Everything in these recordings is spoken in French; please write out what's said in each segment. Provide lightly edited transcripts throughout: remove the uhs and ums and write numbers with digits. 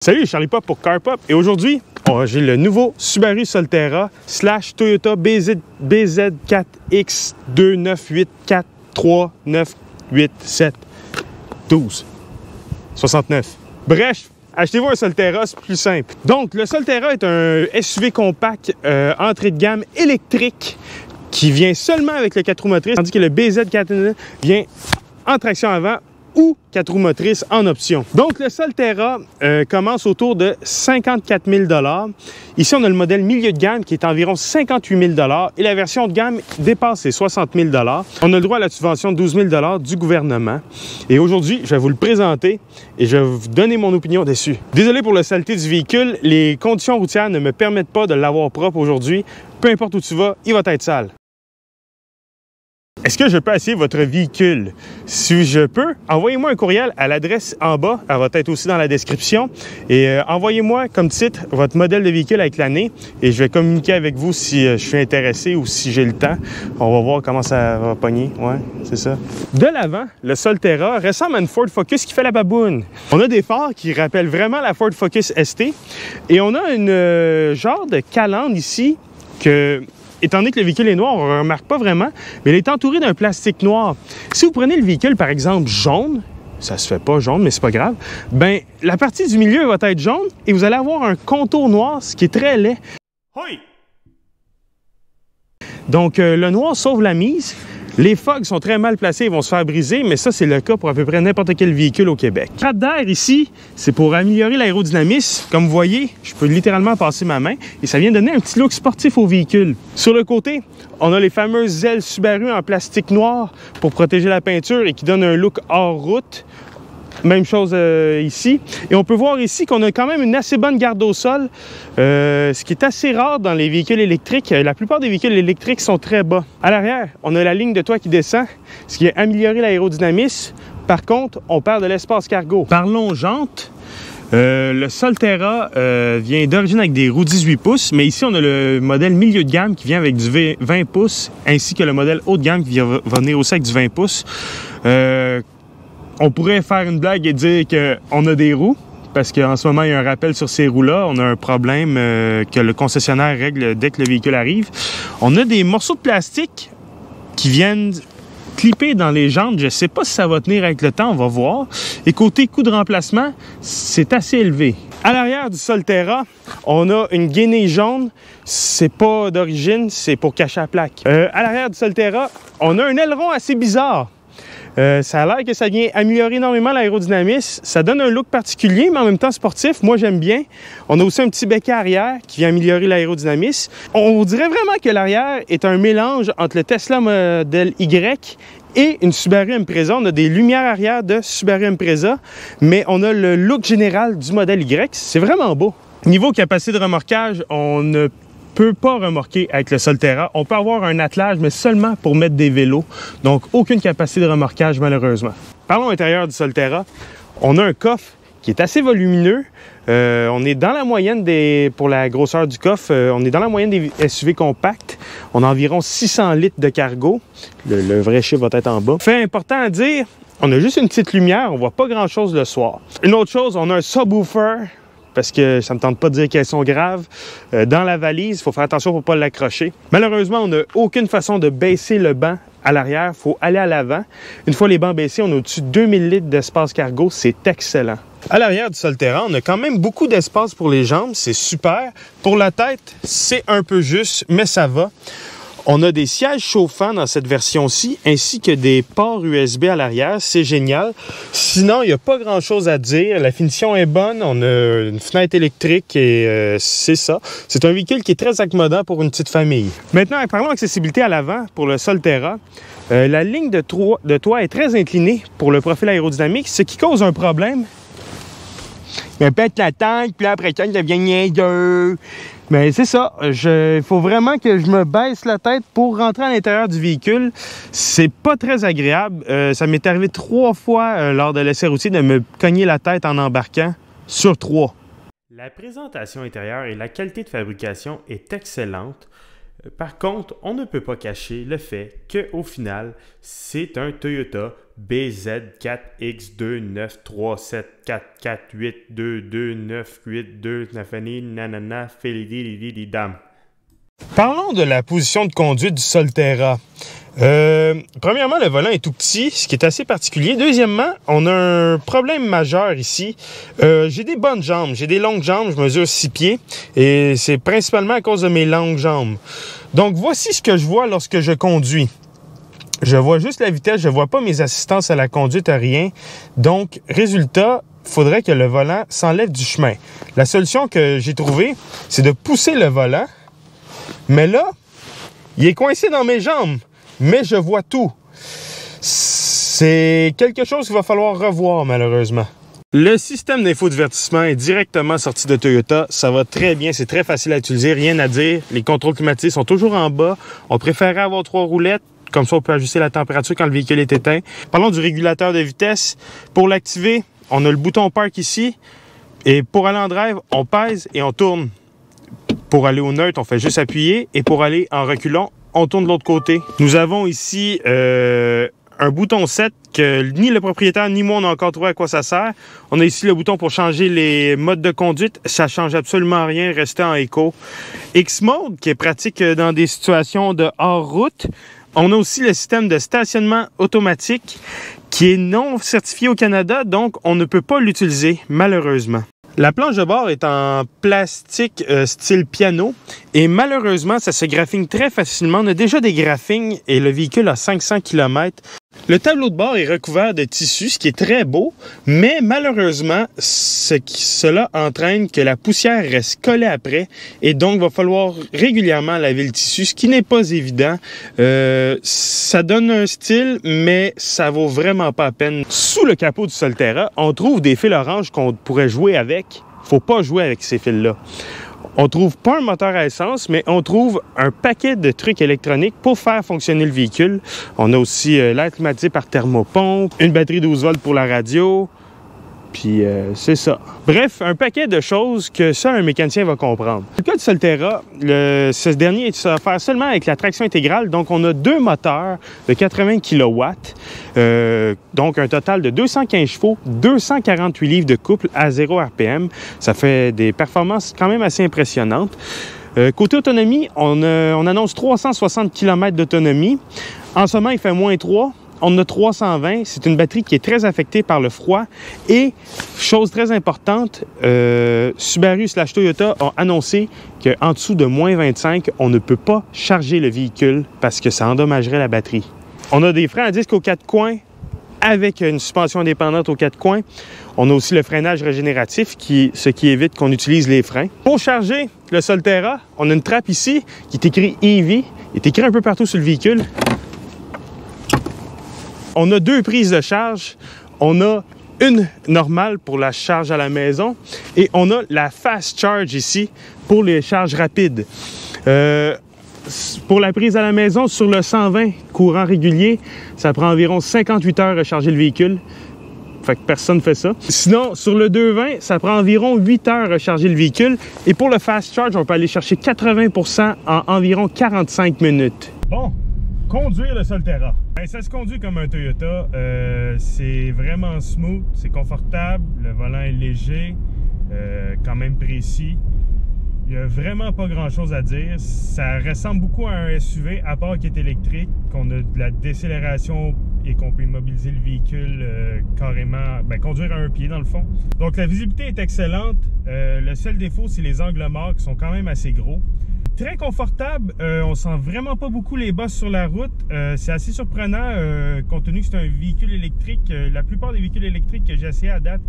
Salut, Charlie Pop pour Car Pop et aujourd'hui, j'ai le nouveau Subaru Solterra / Toyota BZ4X 29843987269. Bref, achetez-vous un Solterra, c'est plus simple. Donc, le Solterra est un SUV compact entrée de gamme électrique qui vient seulement avec le 4 roues motrices, tandis que le BZ4 vient en traction avant ou 4 roues motrices en option. Donc, le Solterra commence autour de 54 000 $. Ici, on a le modèle milieu de gamme qui est environ 58 000 $ et la version de gamme dépasse les 60 000 $. On a le droit à la subvention de 12 000 $ du gouvernement. Et aujourd'hui, je vais vous le présenter et je vais vous donner mon opinion dessus. Désolé pour la saleté du véhicule, les conditions routières ne me permettent pas de l'avoir propre aujourd'hui. Peu importe où tu vas, il va être sale. Est-ce que je peux essayer votre véhicule? Si je peux, envoyez-moi un courriel à l'adresse en bas. Elle va être aussi dans la description. Et envoyez-moi comme titre votre modèle de véhicule avec l'année. Et je vais communiquer avec vous si je suis intéressé ou si j'ai le temps. On va voir comment ça va pogner. Ouais, c'est ça. De l'avant, le Solterra ressemble à une Ford Focus qui fait la baboune. On a des phares qui rappellent vraiment la Ford Focus ST. Et on a une genre de calandre ici que... Étant donné que le véhicule est noir, on ne remarque pas vraiment, mais il est entouré d'un plastique noir. Si vous prenez le véhicule, par exemple, jaune, ça se fait pas jaune, mais c'est pas grave, bien, la partie du milieu va être jaune et vous allez avoir un contour noir, ce qui est très laid. Hoi! Donc, le noir sauve la mise. Les fogs sont très mal placés, ils vont se faire briser, mais ça, c'est le cas pour à peu près n'importe quel véhicule au Québec. La trappe d'air ici, c'est pour améliorer l'aérodynamisme. Comme vous voyez, je peux littéralement passer ma main et ça vient donner un petit look sportif au véhicule. Sur le côté, on a les fameuses ailes Subaru en plastique noir pour protéger la peinture et qui donnent un look hors route. Même chose ici. Et on peut voir ici qu'on a quand même une assez bonne garde au sol, ce qui est assez rare dans les véhicules électriques. La plupart des véhicules électriques sont très bas. À l'arrière, on a la ligne de toit qui descend, ce qui a amélioré l'aérodynamisme. Par contre, on perd de l'espace cargo. Parlons jantes. Le Solterra vient d'origine avec des roues 18 pouces, mais ici, on a le modèle milieu de gamme qui vient avec du 20 pouces, ainsi que le modèle haut de gamme qui va venir aussi avec du 20 pouces. On pourrait faire une blague et dire qu'on a des roues, parce qu'en ce moment, il y a un rappel sur ces roues-là. On a un problème que le concessionnaire règle dès que le véhicule arrive. On a des morceaux de plastique qui viennent clipper dans les jantes. Je ne sais pas si ça va tenir avec le temps, on va voir. Et côté coût de remplacement, c'est assez élevé. À l'arrière du Solterra, on a une gainée jaune. C'est pas d'origine, c'est pour cacher la plaque. À l'arrière du Solterra, on a un aileron assez bizarre. Ça a l'air que ça vient améliorer énormément l'aérodynamisme. Ça donne un look particulier, mais en même temps sportif. Moi, j'aime bien. On a aussi un petit becquet arrière qui vient améliorer l'aérodynamisme. On dirait vraiment que l'arrière est un mélange entre le Tesla Model Y et une Subaru Impreza. On a des lumières arrière de Subaru Impreza, mais on a le look général du modèle Y. C'est vraiment beau. Niveau capacité de remorquage, on ne peut pas remorquer avec le Solterra. On peut avoir un attelage, mais seulement pour mettre des vélos. Donc, aucune capacité de remorquage, malheureusement. Parlons à l'intérieur du Solterra. On a un coffre qui est assez volumineux. On est dans la moyenne pour la grosseur du coffre, on est dans la moyenne des SUV compacts. On a environ 600 litres de cargo. Le vrai chiffre va être en bas. Fait important à dire, on a juste une petite lumière, on voit pas grand-chose le soir. Une autre chose, on a un subwoofer, parce que ça ne me tente pas de dire qu'elles sont graves. Dans la valise, il faut faire attention pour ne pas l'accrocher. Malheureusement, on n'a aucune façon de baisser le banc à l'arrière. Il faut aller à l'avant. Une fois les bancs baissés, on a au-dessus de 2000 litres d'espace cargo. C'est excellent. À l'arrière du Solterra, on a quand même beaucoup d'espace pour les jambes. C'est super. Pour la tête, c'est un peu juste, mais ça va. On a des sièges chauffants dans cette version-ci, ainsi que des ports USB à l'arrière. C'est génial. Sinon, il n'y a pas grand-chose à dire. La finition est bonne. On a une fenêtre électrique et c'est ça. C'est un véhicule qui est très accommodant pour une petite famille. Maintenant, parlons accessibilité à l'avant pour le Solterra. La ligne de toit est très inclinée pour le profil aérodynamique, ce qui cause un problème. Il pète la tête, puis là, après ça, il devient niaiseux. Mais c'est ça, il faut vraiment que je me baisse la tête pour rentrer à l'intérieur du véhicule. C'est pas très agréable. Ça m'est arrivé 3 fois lors de l'essai routier de me cogner la tête en embarquant sur 3. La présentation intérieure et la qualité de fabrication est excellente. Par contre, on ne peut pas cacher le fait qu'au final, c'est un Toyota BZ4X293744822982982 nanana felididididam. Parlons de la position de conduite du Solterra. Premièrement, le volant est tout petit, ce qui est assez particulier. Deuxièmement, on a un problème majeur ici. J'ai des bonnes jambes, j'ai des longues jambes, je mesure 6 pieds et c'est principalement à cause de mes longues jambes. Donc, voici ce que je vois lorsque je conduis. Je vois juste la vitesse, je vois pas mes assistances à la conduite, rien. Donc, résultat, il faudrait que le volant s'enlève du chemin. La solution que j'ai trouvée, c'est de pousser le volant. Mais là, il est coincé dans mes jambes, mais je vois tout. C'est quelque chose qu'il va falloir revoir, malheureusement. Le système d'infodivertissement est directement sorti de Toyota. Ça va très bien, c'est très facile à utiliser, rien à dire. Les contrôles climatiques sont toujours en bas. On préférait avoir 3 roulettes. Comme ça, on peut ajuster la température quand le véhicule est éteint. Parlons du régulateur de vitesse. Pour l'activer, on a le bouton Park ici. Et pour aller en drive, on pèse et on tourne. Pour aller au neutre, on fait juste appuyer. Et pour aller en reculant, on tourne de l'autre côté. Nous avons ici un bouton 7 que ni le propriétaire ni moi on a encore trouvé à quoi ça sert. On a ici le bouton pour changer les modes de conduite. Ça change absolument rien, restez en éco. X-Mode, qui est pratique dans des situations de hors-route. On a aussi le système de stationnement automatique qui est non certifié au Canada, donc on ne peut pas l'utiliser, malheureusement. La planche de bord est en plastique style piano et malheureusement, ça se graphine très facilement. On a déjà des graphines et le véhicule a 500 km. Le tableau de bord est recouvert de tissu, ce qui est très beau, mais malheureusement, cela entraîne que la poussière reste collée après et donc il va falloir régulièrement laver le tissu, ce qui n'est pas évident. Ça donne un style, mais ça vaut vraiment pas la peine. Sous le capot du Solterra, on trouve des fils orange qu'on pourrait jouer avec. Faut pas jouer avec ces fils-là. On trouve pas un moteur à essence, mais on trouve un paquet de trucs électroniques pour faire fonctionner le véhicule. On a aussi l'air climatisé par thermopompe, une batterie 12 volts pour la radio, puis c'est ça. Bref, un paquet de choses que seul un mécanicien va comprendre. Dans le cas du Solterra, ce dernier est à faire seulement avec la traction intégrale, donc on a 2 moteurs de 80 kW, donc un total de 215 chevaux, 248 livres de couple à 0 RPM. Ça fait des performances quand même assez impressionnantes. Côté autonomie, on annonce 360 km d'autonomie. En ce moment, il fait -3. On a 320. C'est une batterie qui est très affectée par le froid. Et, chose très importante, Subaru/Toyota ont annoncé qu'en dessous de -25, on ne peut pas charger le véhicule parce que ça endommagerait la batterie. On a des freins à disque aux 4 coins avec une suspension indépendante aux 4 coins. On a aussi le freinage régénératif, ce qui évite qu'on utilise les freins. Pour charger le Solterra, on a une trappe ici qui est écrit EV. Il est écrit un peu partout sur le véhicule. On a 2 prises de charge. On a une normale pour la charge à la maison et on a la Fast Charge ici pour les charges rapides. Pour la prise à la maison, sur le 120 courant régulier, ça prend environ 58 heures à charger le véhicule. Fait que personne ne fait ça. Sinon, sur le 220, ça prend environ 8 heures à charger le véhicule. Et pour le Fast Charge, on peut aller chercher 80% en environ 45 minutes. Bon, conduire le Solterra. Ben, ça se conduit comme un Toyota. C'est vraiment smooth, c'est confortable, le volant est léger, quand même précis. Il n'y a vraiment pas grand-chose à dire. Ça ressemble beaucoup à un SUV, à part qu'il est électrique, qu'on a de la décélération et qu'on peut immobiliser le véhicule carrément, conduire à un pied dans le fond. Donc la visibilité est excellente. Le seul défaut, c'est les angles morts qui sont quand même assez gros. Très confortable, on sent vraiment pas beaucoup les bosses sur la route. C'est assez surprenant compte tenu que c'est un véhicule électrique. La plupart des véhicules électriques que j'ai essayé à date,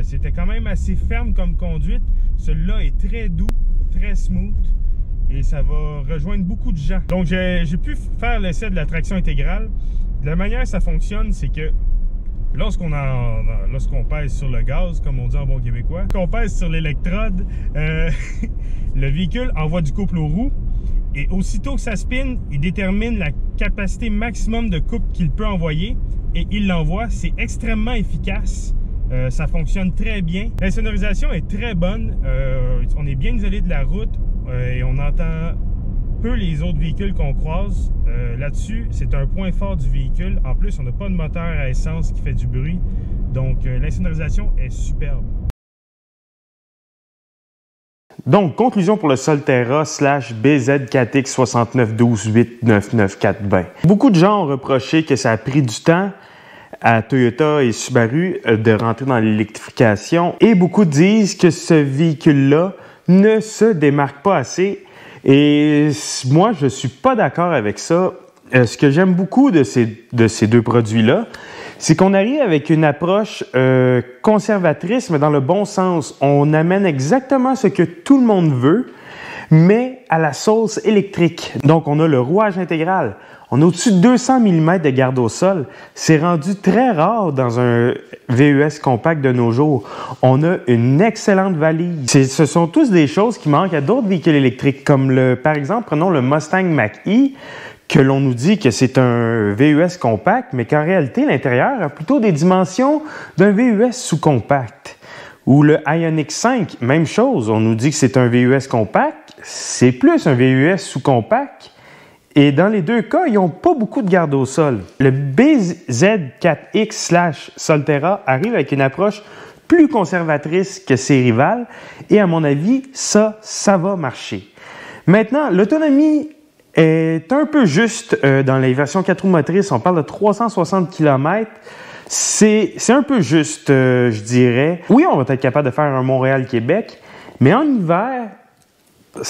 c'était quand même assez ferme comme conduite. Celui-là est très doux, très smooth et ça va rejoindre beaucoup de gens. Donc j'ai pu faire l'essai de la traction intégrale. De la manière que ça fonctionne, c'est que lorsqu'on pèse sur le gaz, comme on dit en bon québécois, qu'on pèse sur l'électrode, le véhicule envoie du couple aux roues et aussitôt que ça spinne, il détermine la capacité maximum de couple qu'il peut envoyer et il l'envoie. C'est extrêmement efficace. Ça fonctionne très bien. L'insonorisation est très bonne. On est bien isolé de la route et on entend peu les autres véhicules qu'on croise. Là-dessus, c'est un point fort du véhicule. En plus, on n'a pas de moteur à essence qui fait du bruit. Donc, l'insonorisation est superbe. Donc, conclusion pour le Solterra /BZ4X 6912899420. Beaucoup de gens ont reproché que ça a pris du temps à Toyota et Subaru de rentrer dans l'électrification et beaucoup disent que ce véhicule-là ne se démarque pas assez et moi, je ne suis pas d'accord avec ça. Ce que j'aime beaucoup de ces deux produits-là, c'est qu'on arrive avec une approche conservatrice, mais dans le bon sens. On amène exactement ce que tout le monde veut, mais à la sauce électrique. Donc, on a le rouage intégral. On a au-dessus de 200 mm de garde au sol. C'est rendu très rare dans un VUS compact de nos jours. On a une excellente valise. Ce sont tous des choses qui manquent à d'autres véhicules électriques, comme par exemple, prenons le Mustang Mach-E, que l'on nous dit que c'est un VUS compact, mais qu'en réalité, l'intérieur a plutôt des dimensions d'un VUS sous-compact. Ou le Ioniq 5, même chose, on nous dit que c'est un VUS compact, c'est plus un VUS sous-compact, et dans les deux cas, ils n'ont pas beaucoup de garde au sol. Le BZ4X/Solterra arrive avec une approche plus conservatrice que ses rivales, et à mon avis, ça va marcher. Maintenant, l'autonomie est un peu juste dans les versions 4 roues motrices. On parle de 360 km. C'est un peu juste, je dirais. Oui, on va être capable de faire un Montréal-Québec, mais en hiver,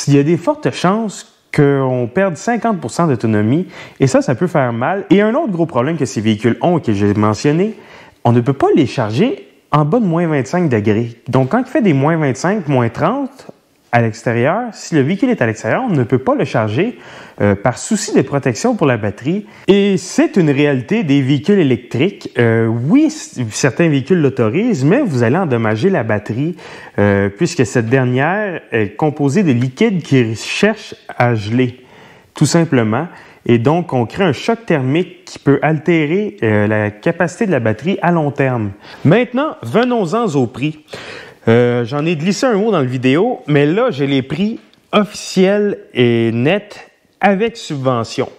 il y a des fortes chances qu'on perde 50% d'autonomie, et ça peut faire mal. Et un autre gros problème que ces véhicules ont et que j'ai mentionné, on ne peut pas les charger en bas de moins 25 degrés. Donc, quand il fait des moins 25, moins 30, à l'extérieur, si le véhicule est à l'extérieur, on ne peut pas le charger par souci de protection pour la batterie. Et c'est une réalité des véhicules électriques. Oui, certains véhicules l'autorisent, mais vous allez endommager la batterie puisque cette dernière est composée de liquides qui cherchent à geler, tout simplement. Et donc, on crée un choc thermique qui peut altérer la capacité de la batterie à long terme. Maintenant, venons-en au prix. J'en ai glissé un mot dans la vidéo, mais là, j'ai les prix officiels et nets avec subvention.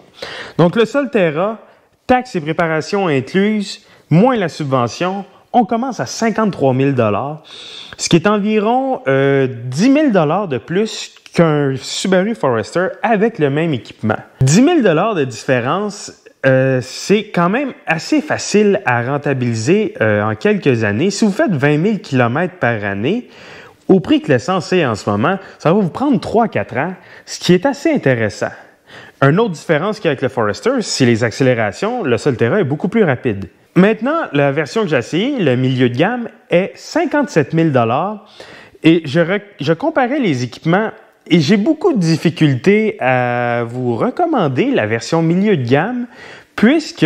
Donc, le Solterra, taxes et préparations incluses, moins la subvention, on commence à 53 000 $, ce qui est environ 10 000 $ de plus qu'un Subaru Forester avec le même équipement. 10 000 $ de différence, c'est quand même assez facile à rentabiliser en quelques années. Si vous faites 20 000 km par année, au prix que l'essence est en ce moment, ça va vous prendre 3-4 ans, ce qui est assez intéressant. Une autre différence qu'il y a avec le Forester, c'est les accélérations. Le Solterra est beaucoup plus rapide. Maintenant, la version que j'ai essayée, le milieu de gamme, est 57 000 $. Et je comparais les équipements et j'ai beaucoup de difficultés à vous recommander la version milieu de gamme puisque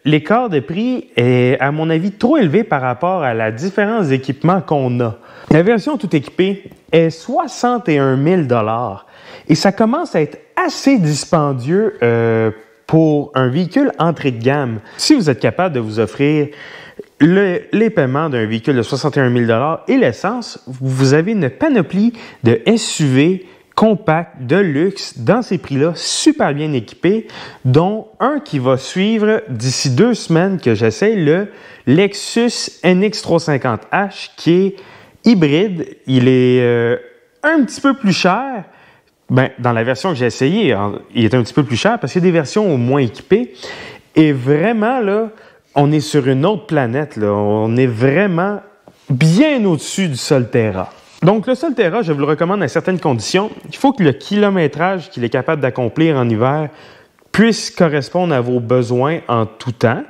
l'écart de prix est, à mon avis, trop élevé par rapport à la différence d'équipement qu'on a. La version tout équipée est 61 000 $ et ça commence à être assez dispendieux pour un véhicule entrée de gamme. Si vous êtes capable de vous offrir les paiements d'un véhicule de 61 000 $ et l'essence, vous avez une panoplie de SUV compact, de luxe, dans ces prix-là, super bien équipés, dont un qui va suivre d'ici 2 semaines que j'essaie, le Lexus NX350H, qui est hybride. Il est un petit peu plus cher. Ben, dans la version que j'ai essayée, il est un petit peu plus cher parce qu'il y a des versions au moins équipées. Et vraiment, là, on est sur une autre planète, là. On est vraiment bien au-dessus du Solterra. Donc, le Solterra, je vous le recommande à certaines conditions. Il faut que le kilométrage qu'il est capable d'accomplir en hiver puisse correspondre à vos besoins en tout temps.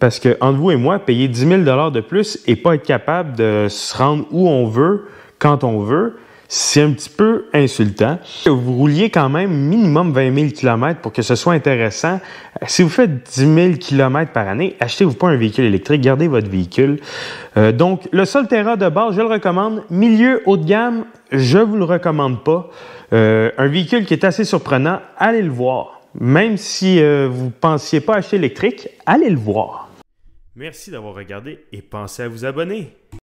Parce que, entre vous et moi, payer 10 000 $ de plus et pas être capable de se rendre où on veut, quand on veut, c'est un petit peu insultant. Vous rouliez quand même minimum 20 000 km pour que ce soit intéressant. Si vous faites 10 000 km par année, achetez-vous pas un véhicule électrique, gardez votre véhicule. Donc, le Solterra de base, je le recommande. Milieu haut de gamme, je vous le recommande pas. Un véhicule qui est assez surprenant, allez le voir. Même si vous ne pensiez pas acheter électrique, allez le voir. Merci d'avoir regardé et pensez à vous abonner.